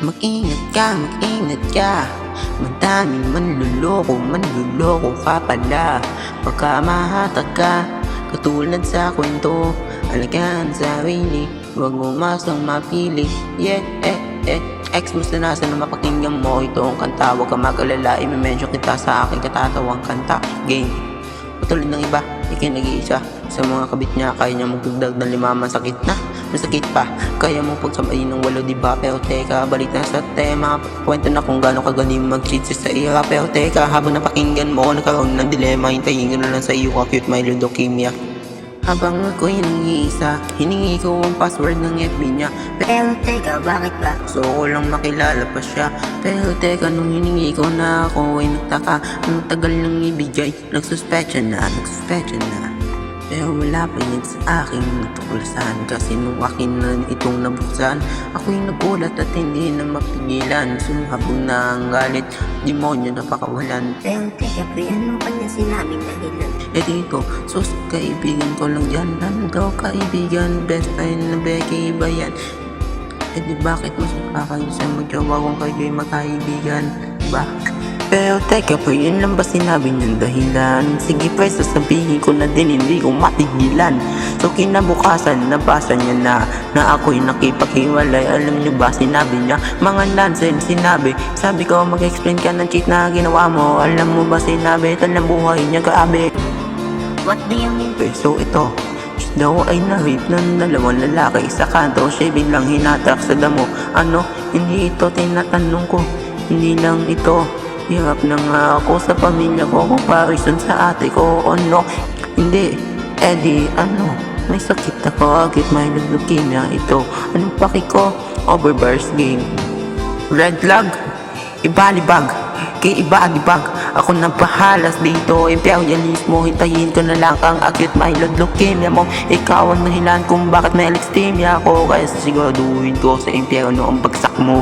Mag-ingat ka. Madaming manluloko ka pala. Baka mahatak ka, katulad sa kwento. Alagaan sarili, huwag mo masang mapili. Ex mo sinasa na mapakinggan mo itong kanta. Huwag ka mag-alala, i-mention kita sa aking katatawang kanta. Game, patulad ng iba, ikinag-iisa. Sa mga kabit niya, kaya niya magdagdag ng 5, masakit na, masakit pa. Kaya mo pagsamayin ng 8, diba? Pero teka, balik na sa tema. Kwento na kung gaano kagaling mag-cheat sa ira. Pero teka, habang napakinggan mo, nagkaroon ng dilema. Hintayin ko na lang sa iyo, acute my leukemia. Habang ako'y nag-iisa, hiningi ko ang password ng FB niya. Pero teka, bakit ba? So ko lang makilala pa siya. Pero teka, nung hiningi ko na ako ay nagtaka. Ang tagal nang ibigay, nagsuspecha na. Pero wala pa yun sa aking natuklasan. Kasi nung akin na itong nabuksan, ako'y nagulat at hindi na mapigilan. Sumabog na ang galit, demonyo na pakawalan. Pero teka, pre, ano kanya sinabing dahilan? Dito, sus, kaibigan ko lang dyan. Ano daw kaibigan, best friend na Becky ba yan? Di bakit mas makakayos ang magjawa kung kayo'y magkaibigan, ba? Pero teka pa, yun lang ba sinabi niyang dahilan? Sige pre, sasabihin ko na din, hindi ko matigilan. So kinabukasan, nabasa niya na ako'y nakipaghiwalay. Alam niyo ba, sinabi niya, mga nonsense sinabi. Sabi ko, mag-explain ka ng cheat na ginawa mo. Alam mo ba sinabi, ito lang buhay niya, grabe. What do you mean? So ito, siya daw ay na-rape ng 2 lalaki sa kanto. Siya biglang hinatak sa damo. Ano, hindi ito tinatanong ko. Hindi lang ito, hirap na nga ako sa pamilya ko, comparison sa ate ko. Oh no, hindi, Eddie, ano, may sakit ako, agad may leukemia. Ito, anong paki ko? Overburst game. Red flag, ibalibag, kay ibalibag. Ako nang pahalas dito, imperialismo. Hintayin ko na lang ang acute myeloid leukemia mo. Ikaw ang dahilan kung bakit may leukemia ako. Kaya siguraduhin ko sa impyerno ang bagsak mo.